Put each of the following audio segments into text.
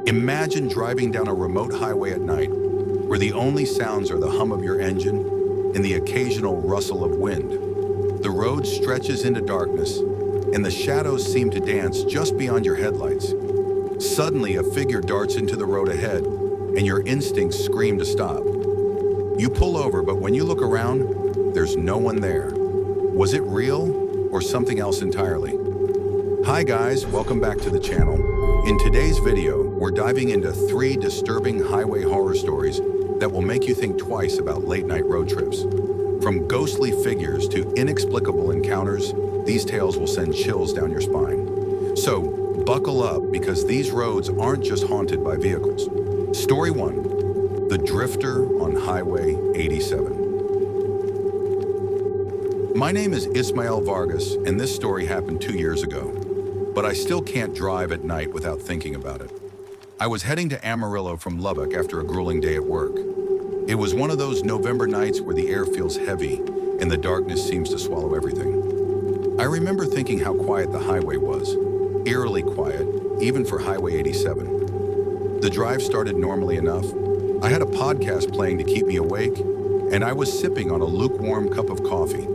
Imagine driving down a remote highway at night, where the only sounds are the hum of your engine and the occasional rustle of wind. The road stretches into darkness, and the shadows seem to dance just beyond your headlights. Suddenly, a figure darts into the road ahead, and your instincts scream to stop. You pull over, but when you look around, there's no one there. Was it real or something else entirely? Hi guys, welcome back to the channel. In today's video, we're diving into 3 disturbing highway horror stories that will make you think twice about late-night road trips. From ghostly figures to inexplicable encounters, these tales will send chills down your spine. So, buckle up because these roads aren't just haunted by vehicles. Story 1. The Drifter on Highway 87. My name is Ismael Vargas, and this story happened 2 years ago. But I still can't drive at night without thinking about it. I was heading to Amarillo from Lubbock after a grueling day at work. It was one of those November nights where the air feels heavy and the darkness seems to swallow everything. I remember thinking how quiet the highway was, eerily quiet, even for Highway 87. The drive started normally enough. I had a podcast playing to keep me awake, and I was sipping on a lukewarm cup of coffee.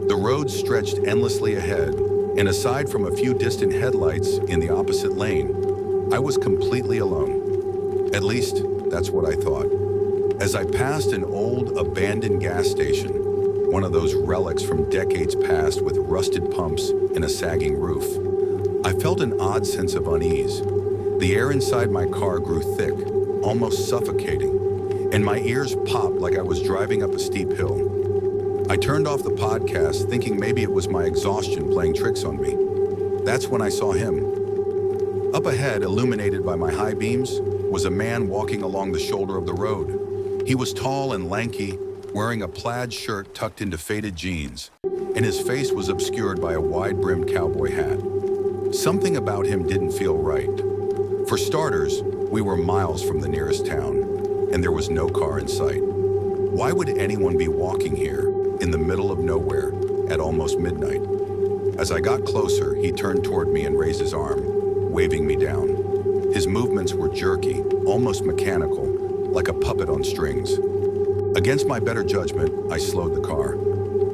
The road stretched endlessly ahead, and aside from a few distant headlights in the opposite lane, I was completely alone. At least, that's what I thought. As I passed an old, abandoned gas station, one of those relics from decades past with rusted pumps and a sagging roof, I felt an odd sense of unease. The air inside my car grew thick, almost suffocating, and my ears popped like I was driving up a steep hill. I turned off the podcast, thinking maybe it was my exhaustion playing tricks on me. That's when I saw him. Up ahead, illuminated by my high beams, was a man walking along the shoulder of the road. He was tall and lanky, wearing a plaid shirt tucked into faded jeans, and his face was obscured by a wide-brimmed cowboy hat. Something about him didn't feel right. For starters, we were miles from the nearest town, and there was no car in sight. Why would anyone be walking here, in the middle of nowhere, at almost midnight? As I got closer, he turned toward me and raised his arm, waving me down. His movements were jerky, almost mechanical, like a puppet on strings. Against my better judgment, I slowed the car.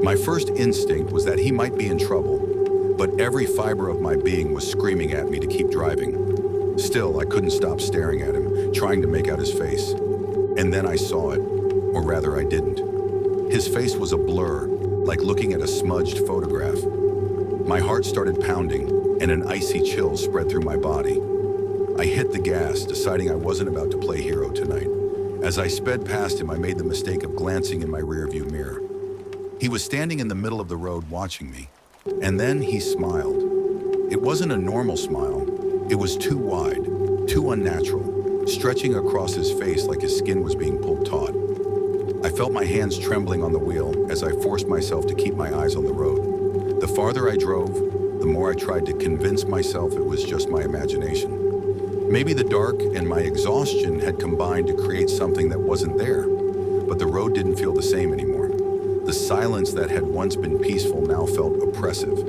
My first instinct was that he might be in trouble, but every fiber of my being was screaming at me to keep driving. Still, I couldn't stop staring at him, trying to make out his face. And then I saw it, or rather I didn't. His face was a blur, like looking at a smudged photograph. My heart started pounding, and an icy chill spread through my body. I hit the gas, deciding I wasn't about to play hero tonight. As I sped past him, I made the mistake of glancing in my rearview mirror. He was standing in the middle of the road watching me, and then he smiled. It wasn't a normal smile. It was too wide, too unnatural, stretching across his face like his skin was being pulled taut. I felt my hands trembling on the wheel as I forced myself to keep my eyes on the road. The farther I drove, the more I tried to convince myself it was just my imagination. Maybe the dark and my exhaustion had combined to create something that wasn't there, but the road didn't feel the same anymore. The silence that had once been peaceful now felt oppressive.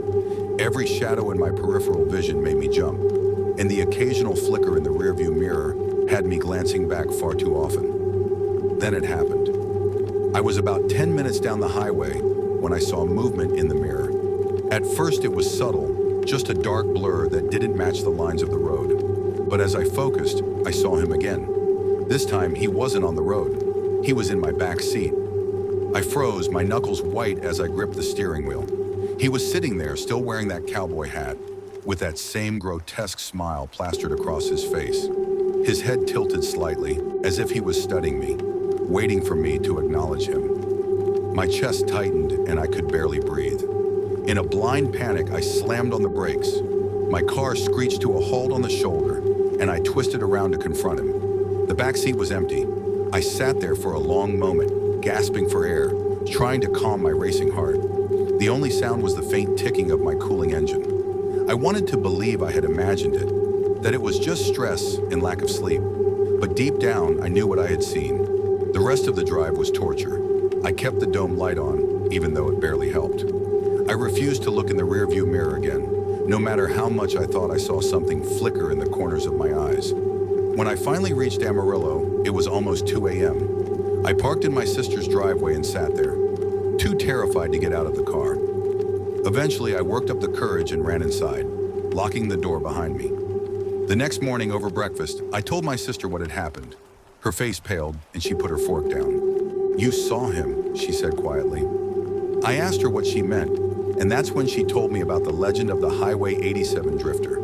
Every shadow in my peripheral vision made me jump, and the occasional flicker in the rearview mirror had me glancing back far too often. Then it happened. I was about 10 minutes down the highway when I saw movement in the mirror. At first it was subtle, just a dark blur that didn't match the lines of the road. But as I focused, I saw him again. This time he wasn't on the road. He was in my back seat. I froze, my knuckles white as I gripped the steering wheel. He was sitting there, still wearing that cowboy hat, with that same grotesque smile plastered across his face. His head tilted slightly, as if he was studying me, waiting for me to acknowledge him. My chest tightened and I could barely breathe. In a blind panic, I slammed on the brakes. My car screeched to a halt on the shoulder, and I twisted around to confront him. The back seat was empty. I sat there for a long moment, gasping for air, trying to calm my racing heart. The only sound was the faint ticking of my cooling engine. I wanted to believe I had imagined it, that it was just stress and lack of sleep. But deep down, I knew what I had seen. The rest of the drive was torture. I kept the dome light on, even though it barely helped. I refused to look in the rearview mirror again, no matter how much I thought I saw something flicker in the corners of my eyes. When I finally reached Amarillo, it was almost 2 a.m. I parked in my sister's driveway and sat there, too terrified to get out of the car. Eventually, I worked up the courage and ran inside, locking the door behind me. The next morning over breakfast, I told my sister what had happened. Her face paled and she put her fork down. "You saw him," she said quietly. I asked her what she meant, and that's when she told me about the legend of the Highway 87 drifter.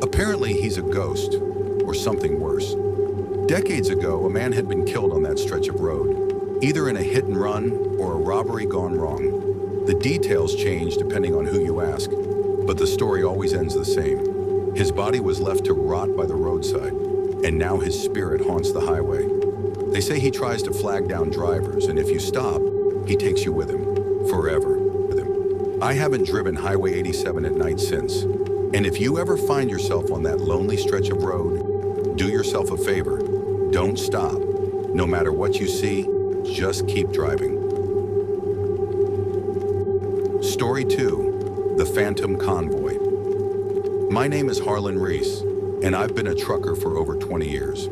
Apparently, he's a ghost, or something worse. Decades ago, a man had been killed on that stretch of road, either in a hit and run or a robbery gone wrong. The details change depending on who you ask, but the story always ends the same. His body was left to rot by the roadside, and now his spirit haunts the highway. They say he tries to flag down drivers, and if you stop, he takes you with him, forever. I haven't driven Highway 87 at night since, and if you ever find yourself on that lonely stretch of road, do yourself a favor. Don't stop. No matter what you see, just keep driving. Story 2, The Phantom Convoy. My name is Harlan Reese, and I've been a trucker for over 20 years.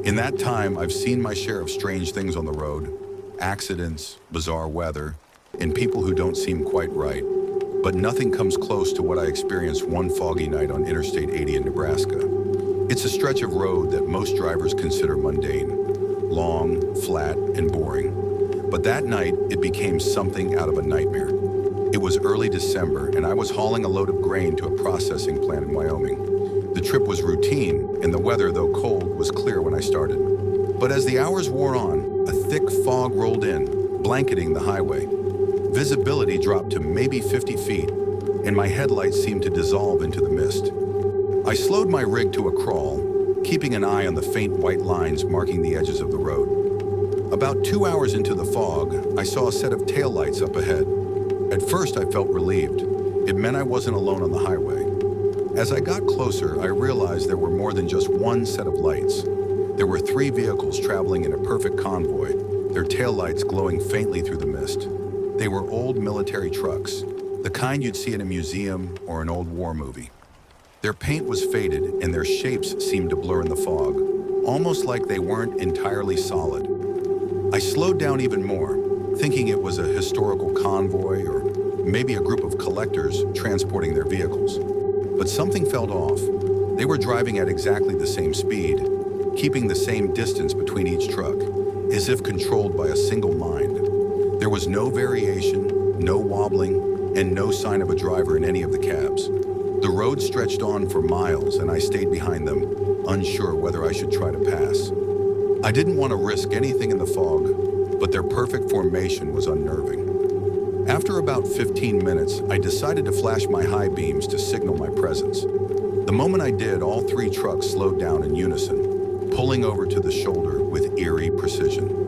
In that time, I've seen my share of strange things on the road, accidents, bizarre weather, and people who don't seem quite right. But nothing comes close to what I experienced one foggy night on Interstate 80 in Nebraska. It's a stretch of road that most drivers consider mundane, long, flat, and boring. But that night, it became something out of a nightmare. It was early December, and I was hauling a load of grain to a processing plant in Wyoming. The trip was routine, and the weather, though cold, was clear when I started. But as the hours wore on, a thick fog rolled in, blanketing the highway. Visibility dropped to maybe 50 feet, and my headlights seemed to dissolve into the mist. I slowed my rig to a crawl, keeping an eye on the faint white lines marking the edges of the road. About 2 hours into the fog, I saw a set of taillights up ahead. At first, I felt relieved. It meant I wasn't alone on the highway. As I got closer, I realized there were more than just one set of lights. There were 3 vehicles traveling in a perfect convoy, their taillights glowing faintly through the mist. They were old military trucks, the kind you'd see in a museum or an old war movie. Their paint was faded and their shapes seemed to blur in the fog, almost like they weren't entirely solid. I slowed down even more, thinking it was a historical convoy or maybe a group of collectors transporting their vehicles. But something felt off. They were driving at exactly the same speed, keeping the same distance between each truck, as if controlled by a single mind. There was no variation, no wobbling, and no sign of a driver in any of the cabs. The road stretched on for miles, and I stayed behind them, unsure whether I should try to pass. I didn't want to risk anything in the fog, but their perfect formation was unnerving. After about 15 minutes, I decided to flash my high beams to signal my presence. The moment I did, all 3 trucks slowed down in unison, pulling over to the shoulder with eerie precision.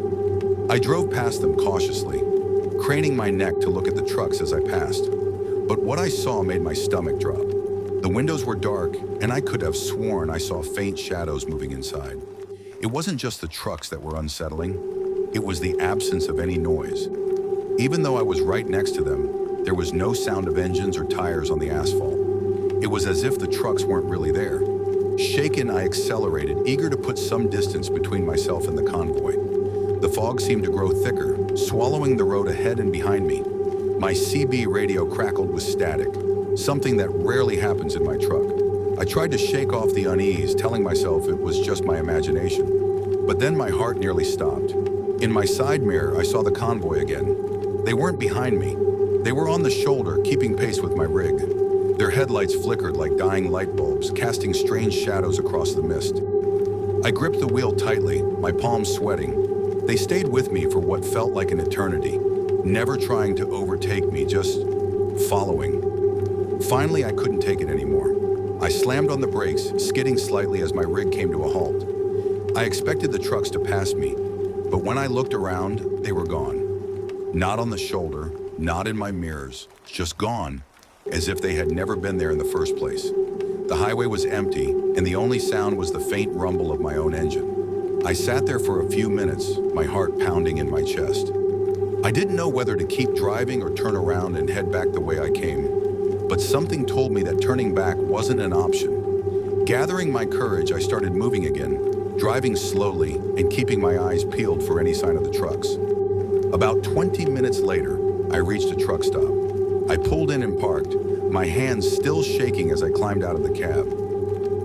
I drove past them cautiously, craning my neck to look at the trucks as I passed. But what I saw made my stomach drop. The windows were dark, and I could have sworn I saw faint shadows moving inside. It wasn't just the trucks that were unsettling. It was the absence of any noise. Even though I was right next to them, there was no sound of engines or tires on the asphalt. It was as if the trucks weren't really there. Shaken, I accelerated, eager to put some distance between myself and the convoy. The fog seemed to grow thicker, swallowing the road ahead and behind me. My CB radio crackled with static, something that rarely happens in my truck. I tried to shake off the unease, telling myself it was just my imagination. But then my heart nearly stopped. In my side mirror, I saw the convoy again. They weren't behind me. They were on the shoulder, keeping pace with my rig. Their headlights flickered like dying light bulbs, casting strange shadows across the mist. I gripped the wheel tightly, my palms sweating. They stayed with me for what felt like an eternity, never trying to overtake me, just following. Finally, I couldn't take it anymore. I slammed on the brakes, skidding slightly as my rig came to a halt. I expected the trucks to pass me, but when I looked around, they were gone. Not on the shoulder, not in my mirrors, just gone, as if they had never been there in the first place. The highway was empty, and the only sound was the faint rumble of my own engine. I sat there for a few minutes, my heart pounding in my chest. I didn't know whether to keep driving or turn around and head back the way I came, but something told me that turning back wasn't an option. Gathering my courage, I started moving again, driving slowly and keeping my eyes peeled for any sign of the trucks. About 20 minutes later, I reached a truck stop. I pulled in and parked, my hands still shaking as I climbed out of the cab.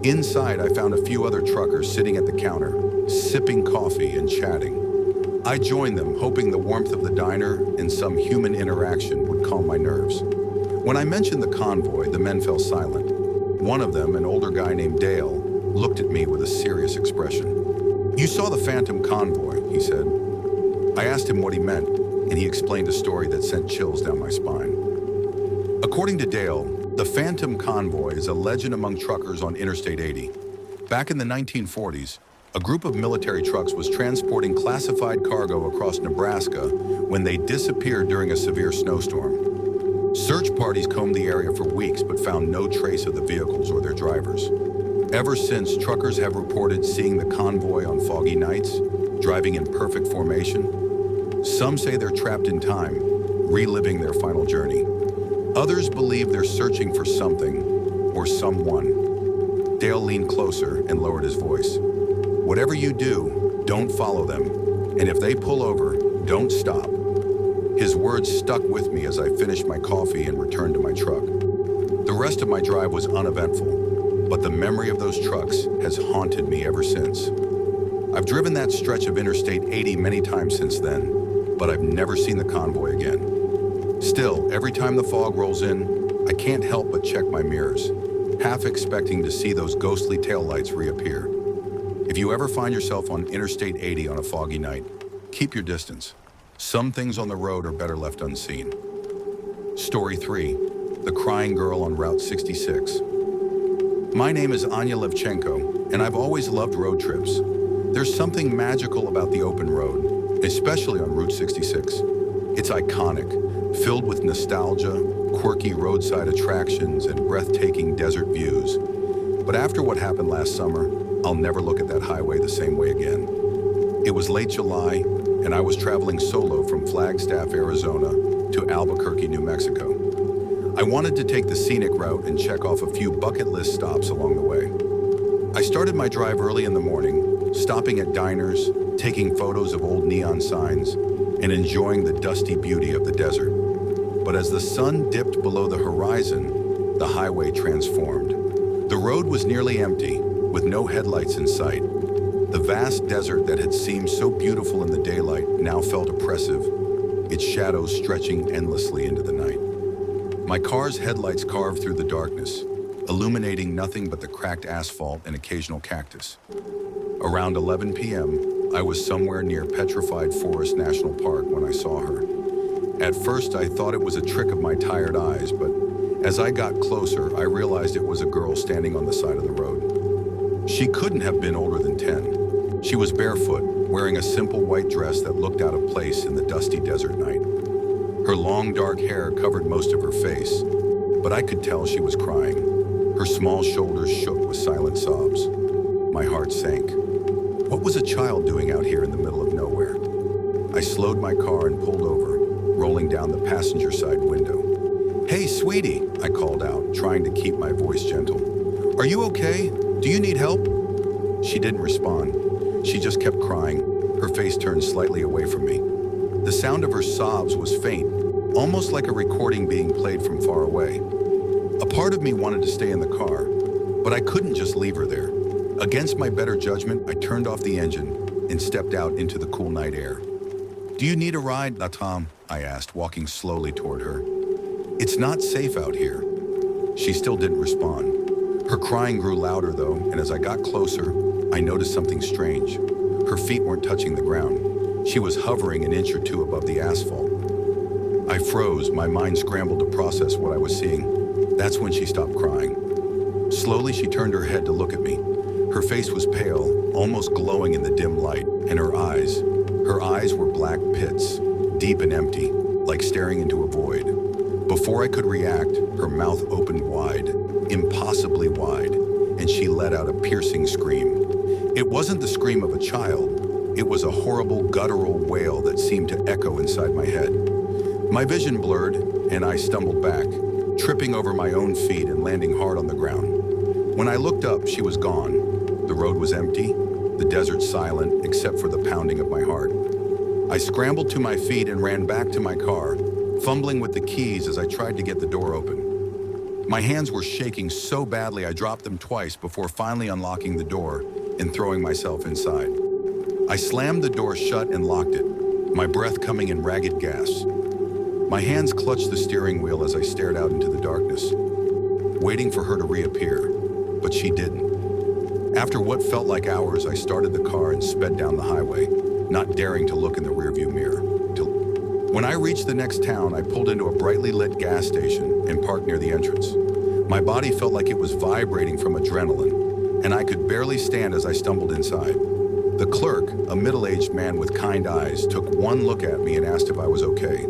Inside, I found a few other truckers sitting at the counter, sipping coffee and chatting. I joined them, hoping the warmth of the diner and some human interaction would calm my nerves. When I mentioned the convoy, the men fell silent. One of them, an older guy named Dale, looked at me with a serious expression. "You saw the Phantom Convoy," he said. I asked him what he meant, and he explained a story that sent chills down my spine. According to Dale, the Phantom Convoy is a legend among truckers on Interstate 80. Back in the 1940s, a group of military trucks was transporting classified cargo across Nebraska when they disappeared during a severe snowstorm. Search parties combed the area for weeks but found no trace of the vehicles or their drivers. Ever since, truckers have reported seeing the convoy on foggy nights, driving in perfect formation. Some say they're trapped in time, reliving their final journey. Others believe they're searching for something or someone. Dale leaned closer and lowered his voice. "Whatever you do, don't follow them. And if they pull over, don't stop." His words stuck with me as I finished my coffee and returned to my truck. The rest of my drive was uneventful, but the memory of those trucks has haunted me ever since. I've driven that stretch of Interstate 80 many times since then, but I've never seen the convoy again. Still, every time the fog rolls in, I can't help but check my mirrors, half expecting to see those ghostly taillights reappear. If you ever find yourself on Interstate 80 on a foggy night, keep your distance. Some things on the road are better left unseen. Story 3, The Crying Girl on Route 66. My name is Anya Levchenko, and I've always loved road trips. There's something magical about the open road, especially on Route 66. It's iconic, filled with nostalgia, quirky roadside attractions, and breathtaking desert views. But after what happened last summer, I'll never look at that highway the same way again. It was late July, and I was traveling solo from Flagstaff, Arizona to Albuquerque, New Mexico. I wanted to take the scenic route and check off a few bucket list stops along the way. I started my drive early in the morning, stopping at diners, taking photos of old neon signs, and enjoying the dusty beauty of the desert. But as the sun dipped below the horizon, the highway transformed. The road was nearly empty, with no headlights in sight. The vast desert that had seemed so beautiful in the daylight now felt oppressive, its shadows stretching endlessly into the night. My car's headlights carved through the darkness, illuminating nothing but the cracked asphalt and occasional cactus. Around 11 p.m., I was somewhere near Petrified Forest National Park when I saw her. At first, I thought it was a trick of my tired eyes, but as I got closer, I realized it was a girl standing on the side of the road. She couldn't have been older than 10. She was barefoot, wearing a simple white dress that looked out of place in the dusty desert night. Her long dark hair covered most of her face, but I could tell she was crying. Her small shoulders shook with silent sobs. My heart sank. What was a child doing out here in the middle of nowhere? I slowed my car and pulled over, rolling down the passenger side window. "Hey, sweetie," I called out, trying to keep my voice gentle. "Are you okay? Do you need help?" She didn't respond. She just kept crying, her face turned slightly away from me. The sound of her sobs was faint, almost like a recording being played from far away. A part of me wanted to stay in the car, but I couldn't just leave her there. Against my better judgment, I turned off the engine and stepped out into the cool night air. "Do you need a ride, Latam?" I asked, walking slowly toward her. "It's not safe out here." She still didn't respond. Her crying grew louder though, and as I got closer, I noticed something strange. Her feet weren't touching the ground. She was hovering an inch or two above the asphalt. I froze, my mind scrambled to process what I was seeing. That's when she stopped crying. Slowly, she turned her head to look at me. Her face was pale, almost glowing in the dim light, and her eyes were black pits, deep and empty, like staring into a void. Before I could react, her mouth opened wide, impossibly wide, and she let out a piercing scream. It wasn't the scream of a child. It was a horrible, guttural wail that seemed to echo inside my head. My vision blurred, and I stumbled back, tripping over my own feet and landing hard on the ground. When I looked up, she was gone. The road was empty. the desert silent except for the pounding of my heart. I scrambled to my feet and ran back to my car, fumbling with the keys as I tried to get the door open. My hands were shaking so badly I dropped them twice before finally unlocking the door and throwing myself inside. I slammed the door shut and locked it, my breath coming in ragged gasps. My hands clutched the steering wheel as I stared out into the darkness, waiting for her to reappear, but she didn't. After what felt like hours, I started the car and sped down the highway, not daring to look in the rearview mirror. When I reached the next town, I pulled into a brightly lit gas station and parked near the entrance. My body felt like it was vibrating from adrenaline, and I could barely stand as I stumbled inside. The clerk, a middle-aged man with kind eyes, took one look at me and asked if I was okay.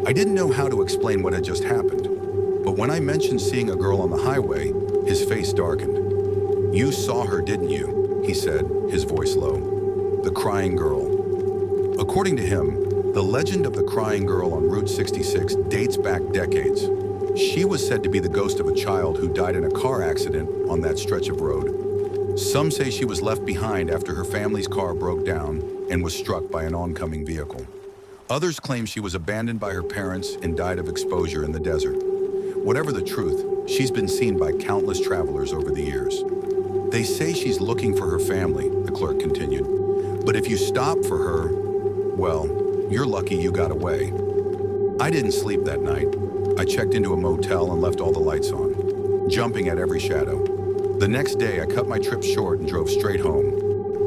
I didn't know how to explain what had just happened, but when I mentioned seeing a girl on the highway, his face darkened. "You saw her, didn't you?" he said, his voice low. "The crying girl." According to him, the legend of the crying girl on Route 66 dates back decades. She was said to be the ghost of a child who died in a car accident on that stretch of road. Some say she was left behind after her family's car broke down and was struck by an oncoming vehicle. Others claim she was abandoned by her parents and died of exposure in the desert. Whatever the truth, she's been seen by countless travelers over the years. "They say she's looking for her family," the clerk continued. "But if you stop for her, well, you're lucky you got away." I didn't sleep that night. I checked into a motel and left all the lights on, jumping at every shadow. The next day, I cut my trip short and drove straight home,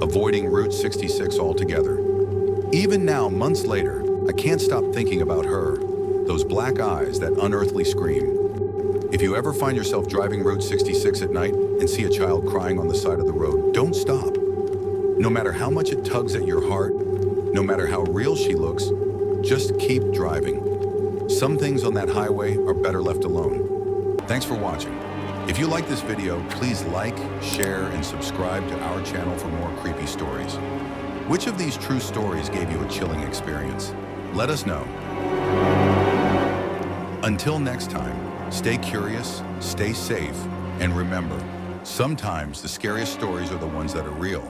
avoiding Route 66 altogether. Even now, months later, I can't stop thinking about her, those black eyes, that unearthly scream. If you ever find yourself driving Route 66 at night and see a child crying on the side of the road, don't stop. No matter how much it tugs at your heart, no matter how real she looks, just keep driving. Some things on that highway are better left alone. Thanks for watching. If you like this video, please like, share, and subscribe to our channel for more creepy stories. Which of these true stories gave you a chilling experience? Let us know. Until next time, stay curious, stay safe, and remember, sometimes the scariest stories are the ones that are real.